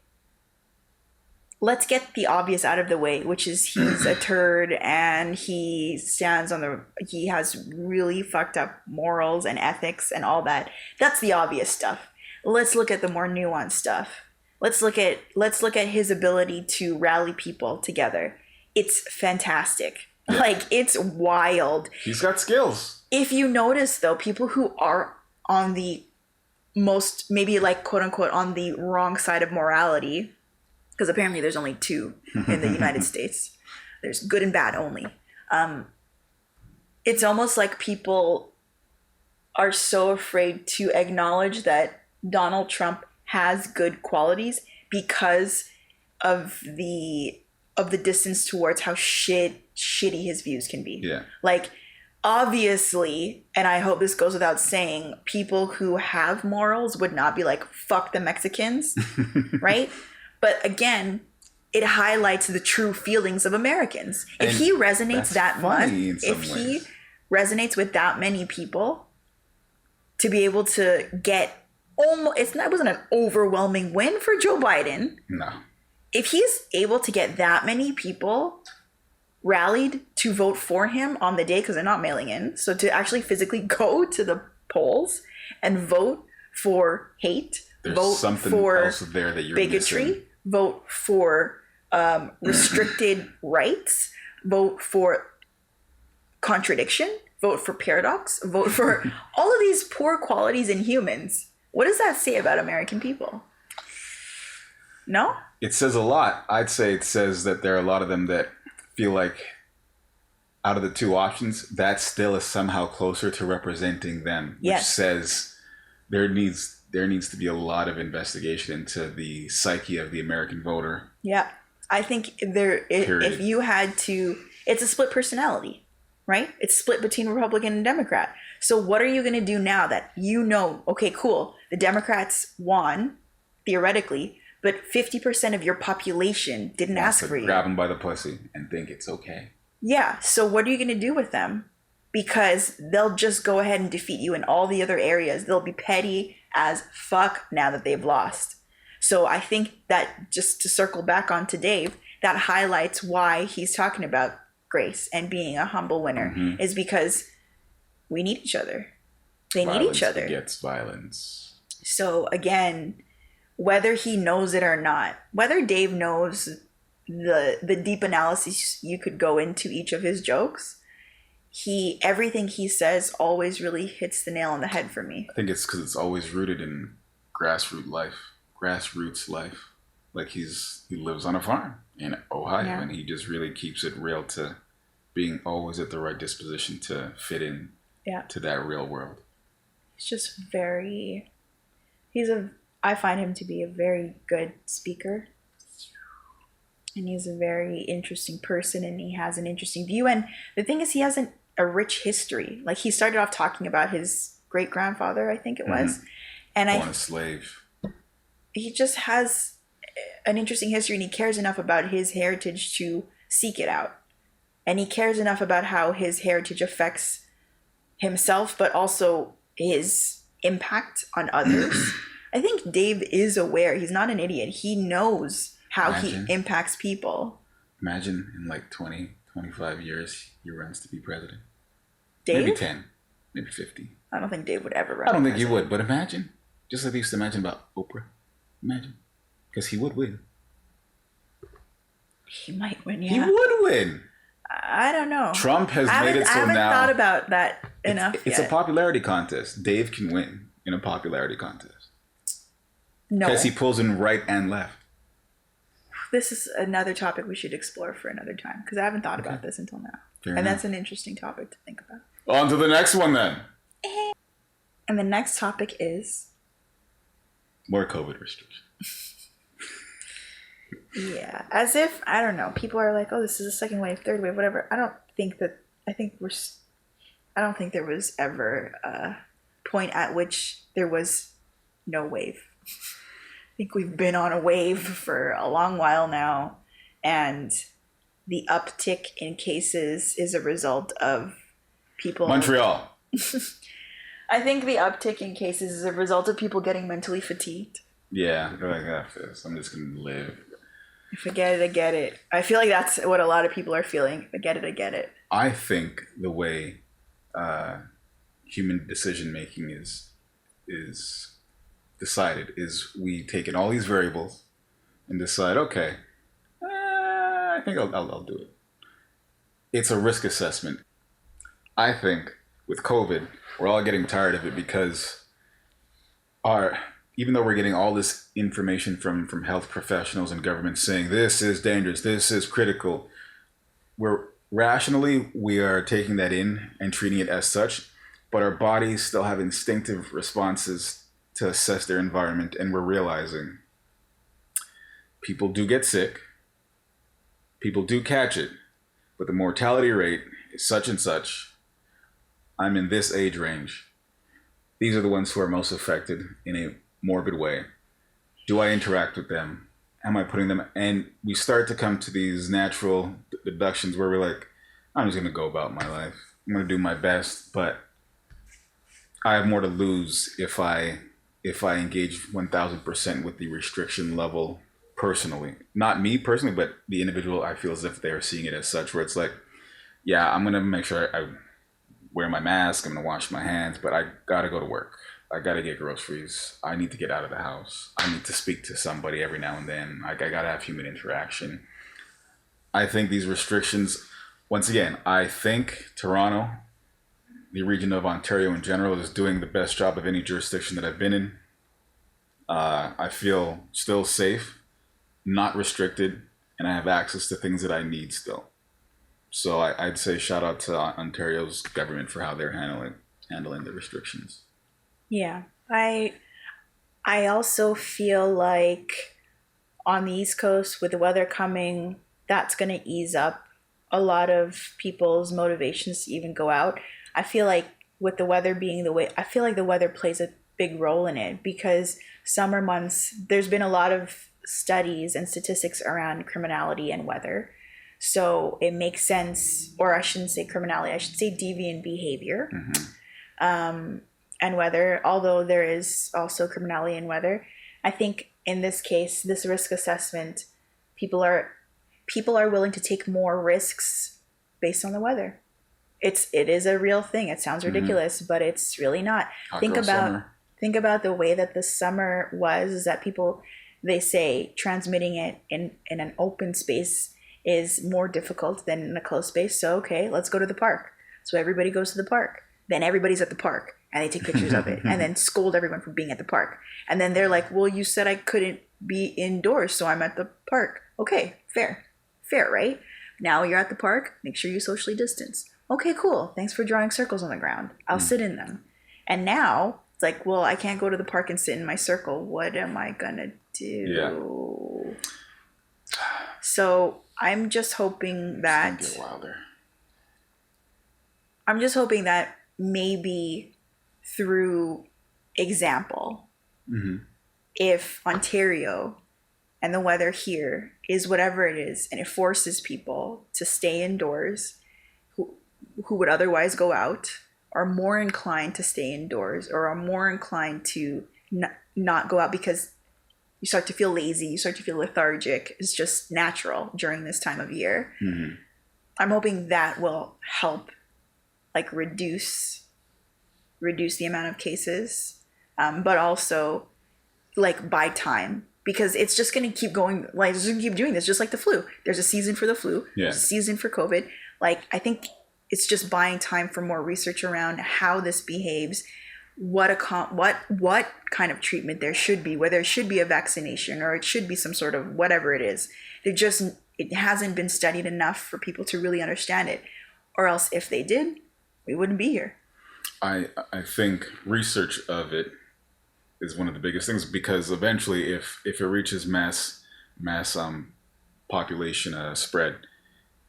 let's get the obvious out of the way, which is he's a turd and he has really fucked up morals and ethics and all that. That's the obvious stuff. Let's look at the more nuanced stuff. Let's look at his ability to rally people together. It's fantastic. Yeah. Like, it's wild. He's got skills. If you notice, though, people who are on the most, maybe like quote unquote, on the wrong side of morality, because apparently there's only two in the United States. There's good and bad only. It's almost like people are so afraid to acknowledge that Donald Trump has good qualities because of the distance towards how shitty his views can be. Yeah. Like, obviously, and I hope this goes without saying, people who have morals would not be like, fuck the Mexicans, right? But again, it highlights the true feelings of Americans. If he resonates that much, he resonates with that many people, to be able to get almost, it wasn't an overwhelming win for Joe Biden. No. If he's able to get that many people rallied to vote for him on the day, because they're not mailing in, so to actually physically go to the polls and vote for hate, vote for else there that you're bigotry, missing. Vote for restricted rights, vote for contradiction, vote for paradox, vote for all of these poor qualities in humans. What does that say about American people? No? It says a lot. I'd say it says that there are a lot of them that feel like out of the two options, that still is somehow closer to representing them, which says there needs to be a lot of investigation into the psyche of the American voter. Yeah. I think if you had to, it's a split personality, right? It's split between Republican and Democrat. So what are you going to do now that okay, cool, the Democrats won, theoretically, but 50% of your population didn't ask for you. Grab them by the pussy and think it's okay. Yeah. So what are you going to do with them? Because they'll just go ahead and defeat you in all the other areas. They'll be petty as fuck now that they've lost. So I think that, just to circle back on to Dave, that highlights why he's talking about grace and being a humble winner, is because we need each other. They need each other. Violence begets violence. So again, whether he knows it or not, whether Dave knows the deep analysis you could go into each of his jokes, everything he says always really hits the nail on the head for me. I think it's because it's always rooted in grassroots life. Like he lives on a farm in Ohio, and he just really keeps it real to being always at the right disposition to fit in to that real world. It's just I find him to be a very good speaker. And he's a very interesting person, and he has an interesting view. And the thing is, he has a rich history. Like, he started off talking about his great-grandfather, I think it was. And born a slave. He just has an interesting history, and he cares enough about his heritage to seek it out. And he cares enough about how his heritage affects himself, but also his impact on others. I think Dave is aware. He's not an idiot. He knows how he impacts people. Imagine in like 20, 25 years, he runs to be president. Dave? Maybe 10, maybe 50. I don't think Dave would ever run. I don't think he would, but imagine. Just like they used to imagine about Oprah. Imagine. Because he would win. He might win, He yeah. would win. I don't know. Trump has made it so now. I haven't thought about that enough It's yet. a popularity contest. Dave can win in a popularity contest. No. Because he pulls in right and left. This is another topic we should explore for another time, because I haven't thought about this until now. Fair and enough. that's an interesting topic to think about. On to the next one then. And the next topic is... More COVID restrictions. Yeah. As if, I don't know, people are like, oh, this is a second wave, third wave, whatever. I don't think there was ever a point at which there was no wave. I think we've been on a wave for a long while now, and the uptick in cases is a result of people... Montreal. I think the uptick in cases is a result of people getting mentally fatigued. Yeah, they're like, F this. I'm just going to live. If I get it, I get it. I feel like that's what a lot of people are feeling. If I get it, I get it. I think the way human decision making is decided is we take in all these variables and decide, okay, I think I'll do it. It's a risk assessment. I think with COVID, we're all getting tired of it because even though we're getting all this information from health professionals and governments saying this is dangerous, this is critical, we are taking that in and treating it as such, but our bodies still have instinctive responses to assess their environment, and we're realizing people do get sick, people do catch it, but the mortality rate is such and such. I'm in this age range. These are the ones who are most affected in a morbid way. Do I interact with them? Am I putting them? And we start to come to these natural deductions where we're like, I'm just going to go about my life. I'm going to do my best, but I have more to lose if I engage 1,000% with the restriction level personally. Not me personally, but the individual. I feel as if they are seeing it as such, where it's like, yeah, I'm going to make sure I wear my mask, I'm gonna wash my hands, but I gotta go to work. I gotta get groceries. I need to get out of the house. I need to speak to somebody every now and then. I gotta have human interaction. I think these restrictions, once again, I think Toronto, the region of Ontario in general, is doing the best job of any jurisdiction that I've been in. I feel still safe, not restricted, and I have access to things that I need still. So I'd say shout out to Ontario's government for how they're handling the restrictions. Yeah, I also feel like on the East Coast with the weather coming, that's going to ease up a lot of people's motivations to even go out. I feel like with the weather being the way, I feel like the weather plays a big role in it, because summer months, there's been a lot of studies and statistics around criminality and weather. So it makes sense, or I shouldn't say criminality, I should say deviant behavior. And weather, although there is also criminality in weather. I think in this case, this risk assessment, people are willing to take more risks based on the weather. It is a real thing. It sounds ridiculous, but it's really not. Think about the way that the summer was, is that people, they say transmitting it in an open space is more difficult than in a closed space. So, okay, let's go to the park. So everybody goes to the park. Then everybody's at the park and they take pictures of it and then scold everyone for being at the park. And then they're like, well, you said I couldn't be indoors, so I'm at the park. Okay, fair, right? Now you're at the park, make sure you socially distance. Okay, cool. Thanks for drawing circles on the ground. I'll sit in them. And now it's like, well, I can't go to the park and sit in my circle. What am I gonna do? Yeah. So I'm just hoping that maybe through example, if Ontario and the weather here is whatever it is, and it forces people to stay indoors who would otherwise go out, are more inclined to stay indoors, or are more inclined to not go out because you start to feel lazy, you start to feel lethargic. It's just natural during this time of year. I'm hoping that will help, like, reduce the amount of cases. but also like buy time, because it's just going to keep going. Like, it's going to keep doing this, just like the flu. There's a season for the flu. Yeah. There's a season for COVID. Like, I think it's just buying time for more research around how this behaves, what kind of treatment there should be, whether it should be a vaccination or it should be some sort of whatever it is. It hasn't been studied enough for people to really understand it, or else if they did, we wouldn't be here. I think research of it is one of the biggest things, because eventually if it reaches mass population spread,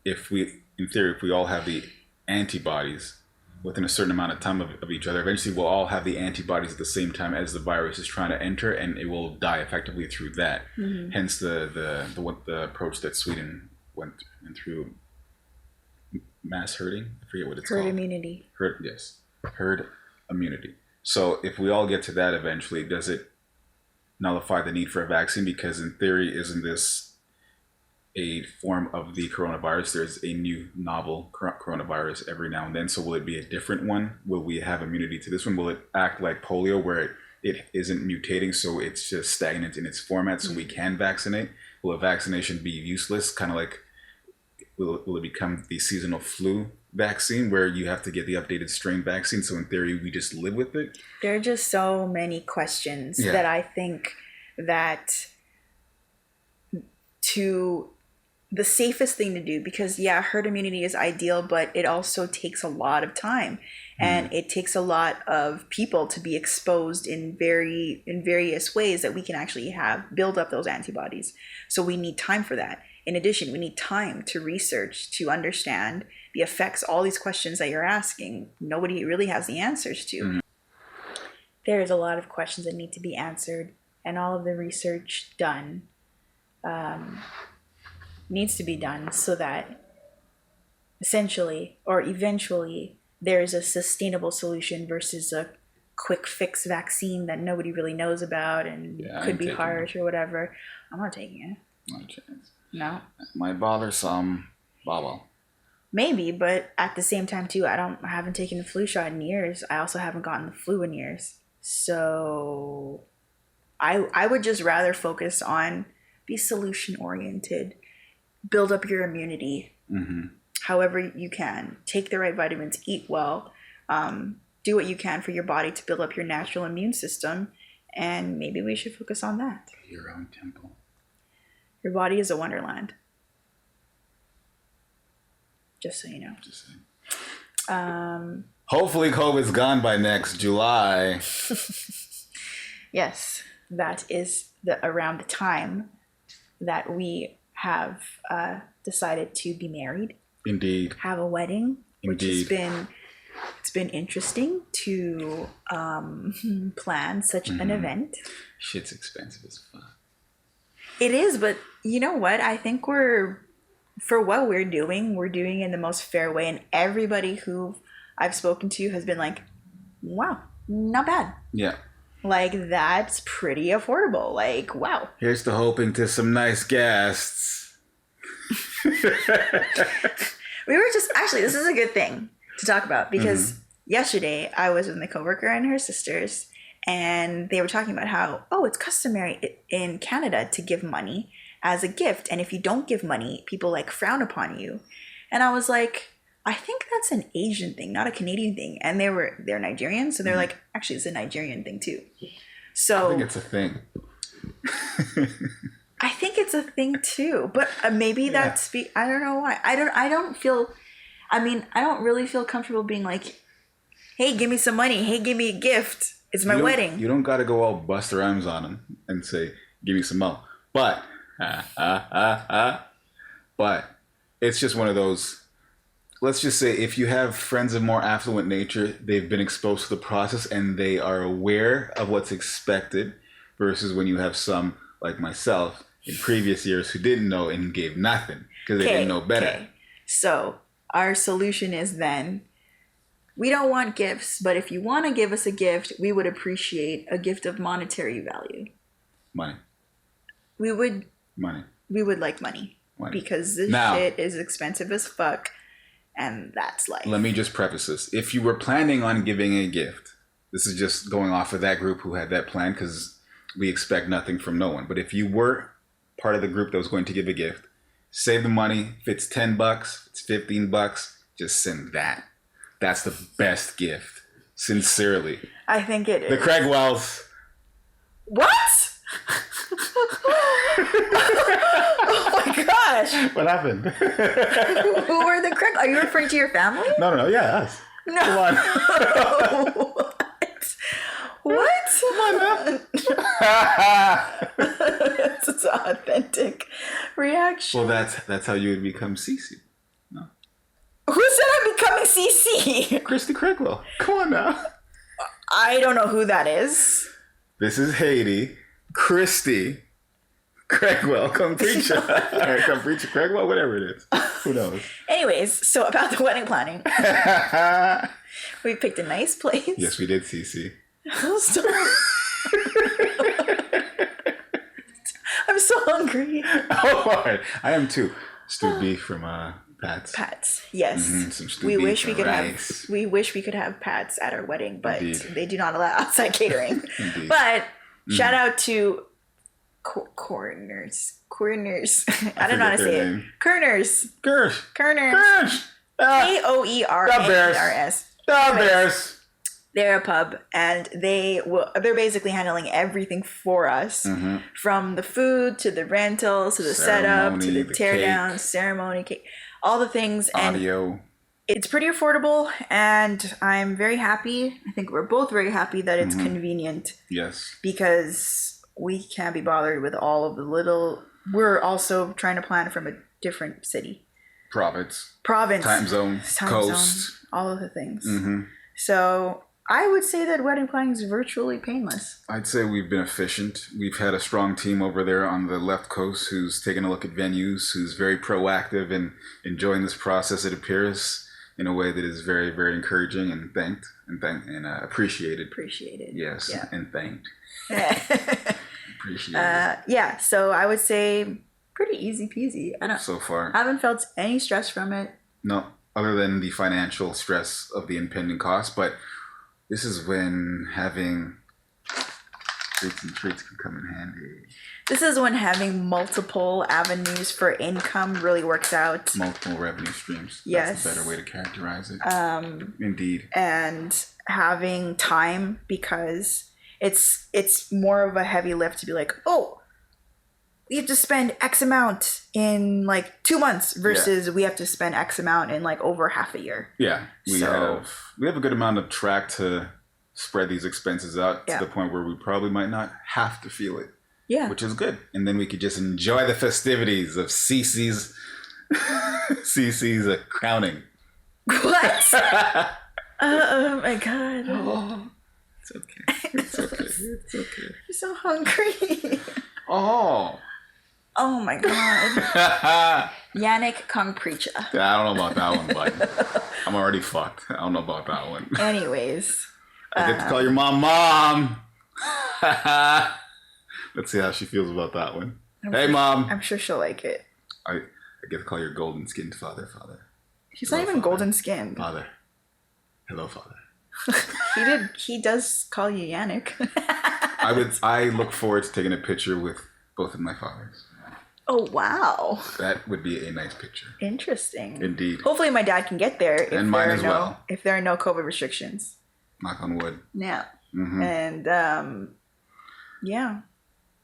if we all have the antibodies within a certain amount of time of each other, eventually we'll all have the antibodies at the same time as the virus is trying to enter, and it will die effectively through that. Hence the approach that Sweden went through, mass herding. I forget what it's called. Herd immunity. Herd immunity. So if we all get to that eventually, does it nullify the need for a vaccine? Because in theory, isn't this a form of the coronavirus? There's a new novel coronavirus every now and then. So will it be a different one? Will we have immunity to this one? Will it act like polio, where it isn't mutating, so it's just stagnant in its format, so we can vaccinate? Will a vaccination be useless? Kind of like, will it become the seasonal flu vaccine, where you have to get the updated strain vaccine, so in theory we just live with it? There are just so many questions that I think that the safest thing to do, because herd immunity is ideal, but it also takes a lot of time, and it takes a lot of people to be exposed in various ways that we can actually build up those antibodies. So we need time for that. In addition, we need time to research, to understand the effects, all these questions that you're asking. Nobody really has the answers to. There's a lot of questions that need to be answered, and all of the research done needs to be done so that essentially or eventually there is a sustainable solution versus a quick fix vaccine that nobody really knows about and could be harsh or whatever. I'm not taking it. Not a chance. No. Might bother some. Bobble. Maybe, but at the same time too, I haven't taken the flu shot in years. I also haven't gotten the flu in years. So I would just rather focus on be solution oriented, build up your immunity however you can, take the right vitamins, eat well, do what you can for your body to build up your natural immune system, and maybe we should focus on that. Your own temple. Your body is a wonderland. Just so you know. Just saying. Hopefully COVID's gone by next July. Yes, that is around the time that we have decided to be married. Indeed. Have a wedding. Indeed. Which it's been interesting to plan such an event. Shit's expensive as fuck. It is, but you know what? I think for what we're doing in the most fair way, and everybody who I've spoken to has been like, wow, not bad. Yeah. Like, that's pretty affordable. Like, wow. Here's to hoping to some nice guests. We were just, actually, this is a good thing to talk about, because yesterday I was with my coworker and her sisters, and they were talking about how, it's customary in Canada to give money as a gift. And if you don't give money, people like frown upon you. And I was like, I think that's an Asian thing, not a Canadian thing. And they're Nigerian. So they're like, actually, it's a Nigerian thing too. So I think it's a thing. I think it's a thing too, but maybe that's, I don't know why. I don't really feel comfortable being like, hey, give me some money. Hey, give me a gift. It's my wedding. You don't got to go all Buster Rhymes on them and say, give me some mo. But, but it's just one of those, let's just say if you have friends of more affluent nature, they've been exposed to the process and they are aware of what's expected, versus when you have some like myself in previous years who didn't know and gave nothing because they didn't know better. Okay. So our solution is then, we don't want gifts, but if you want to give us a gift, we would appreciate a gift of monetary value. Money. We would like money. Because this shit is expensive as fuck, and that's life. Let me just preface this. If you were planning on giving a gift, This is just going off of that group who had that plan, because we expect nothing from no one. But if you were part of the group that was going to give a gift, save the money. If it's $10, if it's $15, just send that. That's the best gift. Sincerely. I think it is. The Craigwells. What? Oh my gosh. What happened? Who were the Craig? Are you referring to your family? No. Yeah, us. No. Come on. What? Come on now. It's an authentic reaction. Well, that's how you would become Cece. No. Who said I'm becoming CC? Christy Craigwell. Come on now. I don't know who that is. This is Haiti. Christy Craigwell. Come preach it. Or come preach it, Craigwell, whatever it is. Who knows? Anyways, so about the wedding planning. We picked a nice place. Yes, we did, Cece. Stop. I'm so hungry. Oh, Lord. I am too. Stewed beef from Pat's. Pat's, yes. Some stewed We beef wish we and could rice. have. We wish we could have Pat's at our wedding, but Indeed. they do not allow outside catering. Indeed. But shout out to Corners. I don't know how to say it. Kerners. Gersh. Kerners. Aoerers. Bears. They're a pub, and they're basically handling everything for us, from the food to the rentals to the setup to the teardown, ceremony, cake, all the things. Audio. And it's pretty affordable, and I'm very happy. I think we're both very happy that it's convenient. Yes. Because we can't be bothered with all of the little. We're also trying to plan from a different city, province, Time zone, coast, all of the things. So I would say that wedding planning is virtually painless. I'd say we've been efficient. We've had a strong team over there on the left coast who's taken a look at venues, who's very proactive and enjoying this process, it appears, in a way that is very, very encouraging and appreciated. Appreciated. Yes, yeah. And thanked. Appreciated. Yeah, so I would say pretty easy peasy. So far. I haven't felt any stress from it. No, other than the financial stress of the impending cost, but this is when having treats and treats can come in handy. This is when having multiple avenues for income really works out. Multiple revenue streams. Yes. That's a better way to characterize it. Indeed. And having time, because it's more of a heavy lift to be like, oh, we have to spend X amount in like 2 months versus we have to spend X amount in like over half a year. Yeah. We have a good amount of track to spread these expenses out to the point where we probably might not have to feel it. Yeah. Which is good. And then we could just enjoy the festivities of Cece's crowning. What? Oh my God. Oh, it's okay. It's okay. It's okay. I'm so hungry. Oh my God. Yannick Kong Preacher. I don't know about that one, but I'm already fucked. I don't know about that one. Anyways. I get to call your mom. Let's see how she feels about that one. Hey, Mom. I'm sure she'll like it. I get to call your golden-skinned father. He's not even golden-skinned. Father. Hello, Father. He does call you Yannick. I look forward to taking a picture with both of my fathers. Oh, wow. That would be a nice picture. Interesting. Indeed. Hopefully my dad can get there. And mine as well. If there are no COVID restrictions. Knock on wood. Yeah. And, yeah.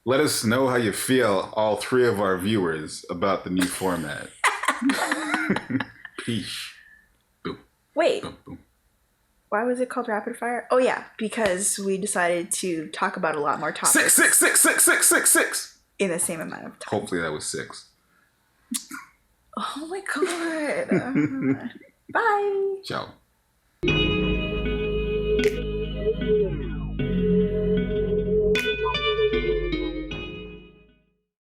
Let us know how you feel, all three of our viewers, about the new format. Peace. Boom. Wait. Boom, boom. Why was it called Rapid Fire? Oh, yeah. Because we decided to talk about a lot more topics. Six. In the same amount of time. Hopefully that was 6. Oh, my God. Bye. Ciao.